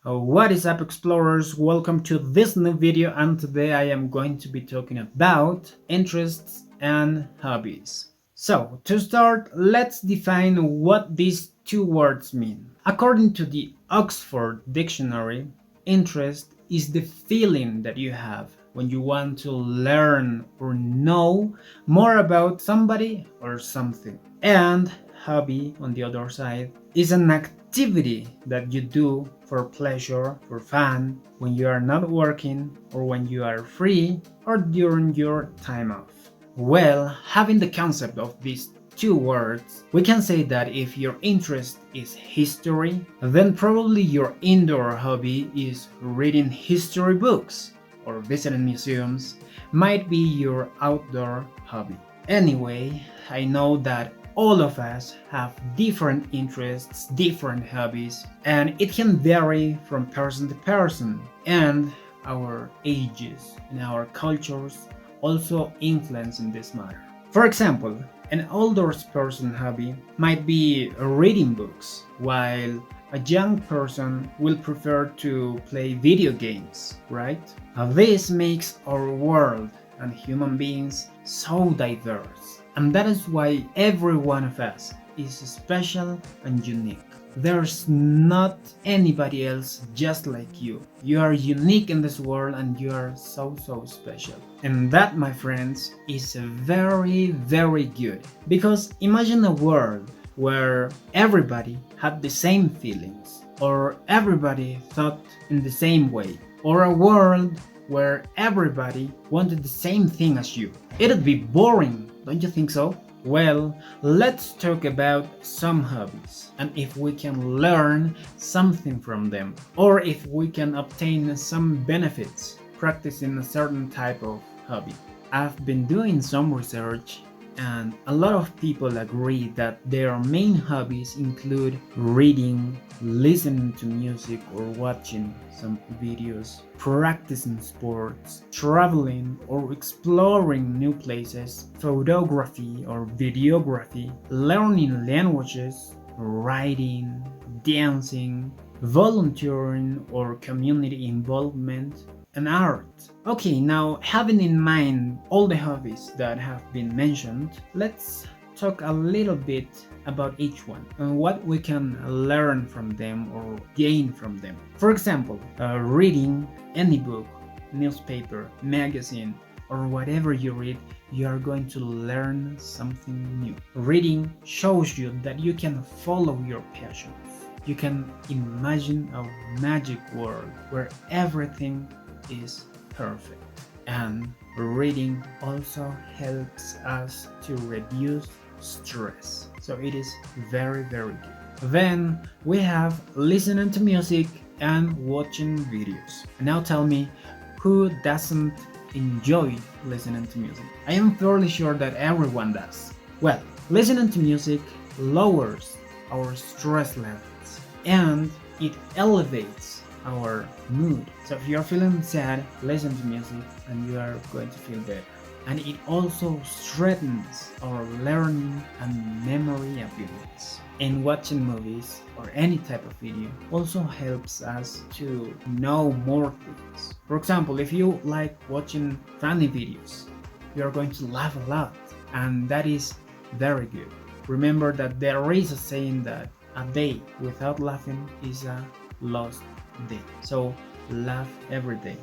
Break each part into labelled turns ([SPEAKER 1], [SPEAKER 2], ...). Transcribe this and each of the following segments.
[SPEAKER 1] What is up, explorers? Welcome to this new video, and today I am going to be talking about interests and hobbies. So, to start, let's define what these two words mean. According to the Oxford Dictionary, interest is the feeling that you have when you want to learn or know more about somebody or something. And hobby, on the other side, is an activity that you do for pleasure, for fun, when you are not working or when you are free or during your time off. Well, having the concept of these two words, we can say that if your interest is history, then probably your indoor hobby is reading history books or visiting museums, might be your outdoor hobby. Anyway, I know that all of us have different interests, different hobbies, and it can vary from person to person, and our ages and our cultures also influence in this matter. For example, an older person hobby might be reading books, while a young person will prefer to play video games, right? This makes our world and human beings so diverse, and that is why every one of us is special and unique. There's not anybody else just like you. You are unique in this world and you are so special. And that, my friends, is very good. Because imagine a world where everybody had the same feelings, or everybody thought in the same way, or a world where everybody wanted the same thing as you. It'd be boring, don't you think so? Well, let's talk about some hobbies and if we can learn something from them, or if we can obtain some benefits practicing a certain type of hobby. I've been doing some research, and a lot of people agree that their main hobbies include reading, listening to music or watching some videos, practicing sports, traveling or exploring new places, photography or videography, learning languages, writing, dancing, volunteering or community involvement, and art. Okay, now having in mind all the hobbies that have been mentioned, let's talk a little bit about each one and what we can learn from them or gain from them. For example, reading any book, newspaper, magazine, or whatever you read, you are going to learn something new. Reading shows you that you can follow your passions. You can imagine a magic world where everything is perfect. And reading also helps us to reduce stress. So it is very good. Then we have listening to music and watching videos. Now tell me, who doesn't enjoy listening to music? I am fairly sure that everyone does. Well, listening to music lowers our stress levels and it elevates our mood. So if you're feeling sad, listen to music and you are going to feel better. And it also strengthens our learning and memory abilities. And watching movies or any type of video also helps us to know more things. For example, if you like watching funny videos, you're going to laugh a lot, and that is very good. Remember that there is a saying that a day without laughing is a lost day. So laugh every day.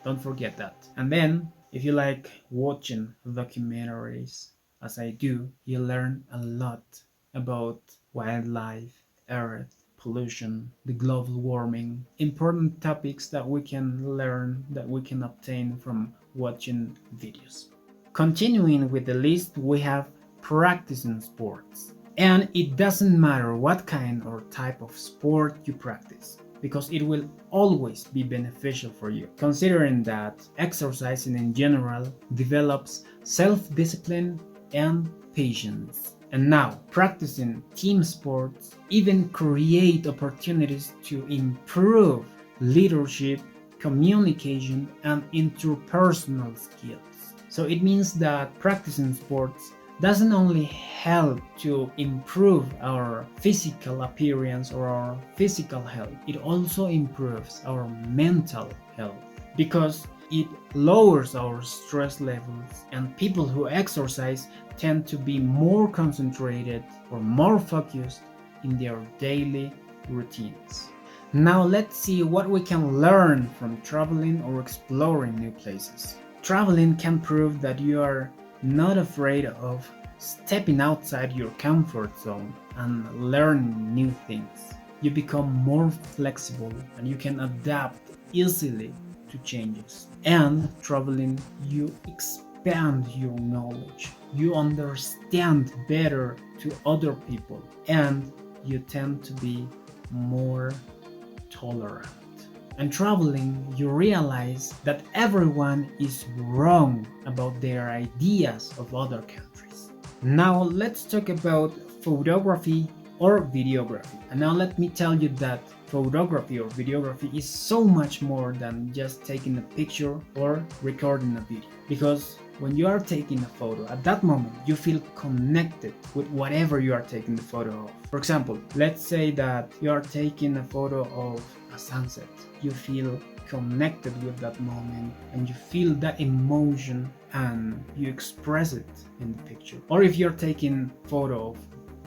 [SPEAKER 1] Don't forget that. And then, if you like watching documentaries, as I do, you learn a lot about wildlife, earth, pollution, the global warming, important topics that we can learn, that we can obtain from watching videos. Continuing with the list, we have practicing sports. And it doesn't matter what kind or type of sport you practice, because it will always be beneficial for you, considering that exercising in general develops self-discipline and patience. And now, practicing team sports even create opportunities to improve leadership, communication, and interpersonal skills. So it means that practicing sports doesn't only help to improve our physical appearance or our physical health, it also improves our mental health because it lowers our stress levels, and people who exercise tend to be more concentrated or more focused in their daily routines. Now let's see what we can learn from traveling or exploring new places. Traveling can prove that you are not afraid of stepping outside your comfort zone and learning new things. You become more flexible and you can adapt easily to changes. And traveling, you expand your knowledge. You understand better to other people and you tend to be more tolerant. And traveling, you realize that everyone is wrong about their ideas of other countries. Now let's talk about photography or videography. And now let me tell you that photography or videography is so much more than just taking a picture or recording a video. Because when you are taking a photo, at that moment you feel connected with whatever you are taking the photo of. For example, let's say that you are taking a photo of a sunset. You feel connected with that moment and you feel that emotion and you express it in the picture. Or if you're taking photo of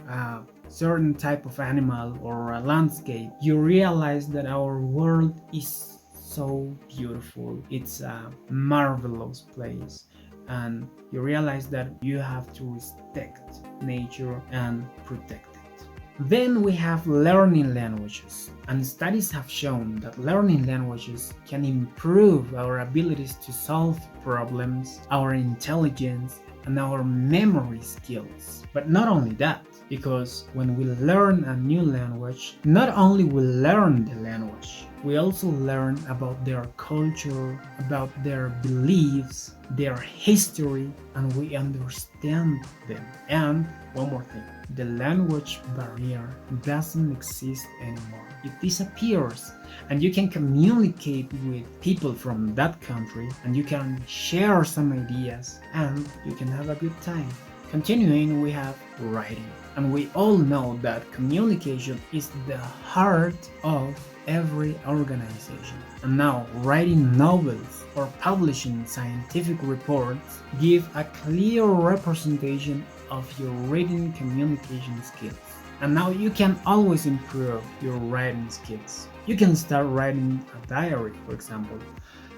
[SPEAKER 1] a certain type of animal or a landscape, you realize that our world is so beautiful. It's a marvelous place, and you realize that you have to respect nature and protect it. Then we have learning languages, and studies have shown that learning languages can improve our abilities to solve problems, our intelligence, and our memory skills. But not only that, because when we learn a new language, not only we learn the language, we also learn about their culture, about their beliefs, their history, and we understand them. And one more thing, the language barrier doesn't exist anymore. It disappears, and you can communicate with people from that country, and you can share some ideas, and you can have a good time. Continuing, we have writing. And we all know that communication is the heart of every organization. And now, writing novels or publishing scientific reports give a clear representation of your written communication skills. And now you can always improve your writing skills. You can start writing a diary, for example,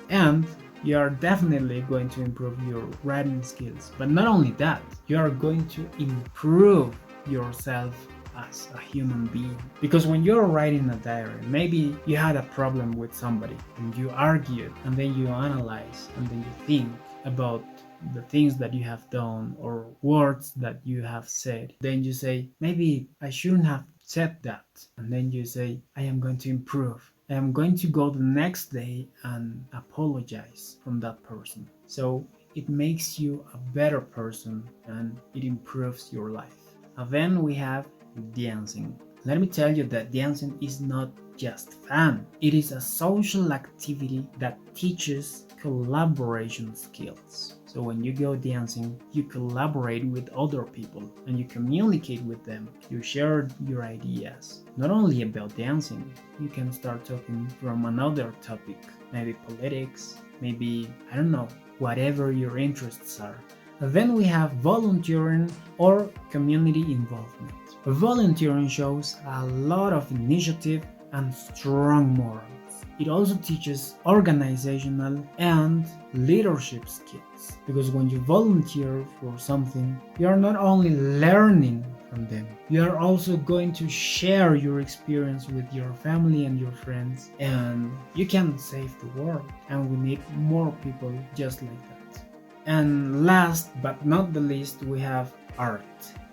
[SPEAKER 1] and you are definitely going to improve your writing skills. But not only that, you are going to improve yourself as a human being. Because when you're writing a diary, maybe you had a problem with somebody and you argued, and then you analyze, and then you think about the things that you have done or words that you have said. Then you say, maybe I shouldn't have said that. And then you say, I am going to improve. I am going to go the next day and apologize from that person. So it makes you a better person and it improves your life. And then we have dancing. Let me tell you that dancing is not just fun. It is a social activity that teaches collaboration skills. So when you go dancing, you collaborate with other people and you communicate with them. You share your ideas. Not only about dancing, you can start talking from another topic, maybe politics, maybe, I don't know, whatever your interests are. Then we have volunteering or community involvement. Volunteering shows a lot of initiative and strong morals. It also teaches organizational and leadership skills, because when you volunteer for something, you are not only learning from them, you are also going to share your experience with your family and your friends, and you can save the world. And we need more people just like that. And last but not the least, we have art.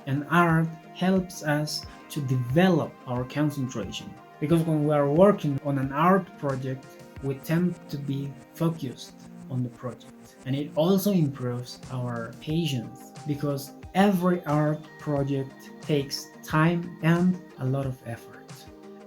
[SPEAKER 1] And art helps us to develop our concentration. Because when we are working on an art project, we tend to be focused on the project. And it also improves our patience, because every art project takes time and a lot of effort.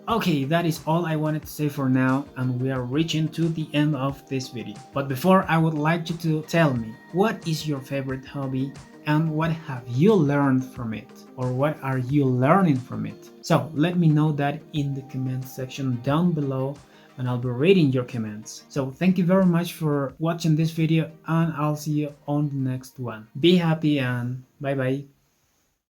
[SPEAKER 1] Okay, that is all I wanted to say for now, and we are reaching to the end of this video. But before, I would like you to tell me, what is your favorite hobby and what have you learned from it, or what are you learning from it? So let me know that in the comment section down below, and I'll be reading your comments. So thank you very much for watching this video, and I'll see you on the next one. Be happy and bye bye.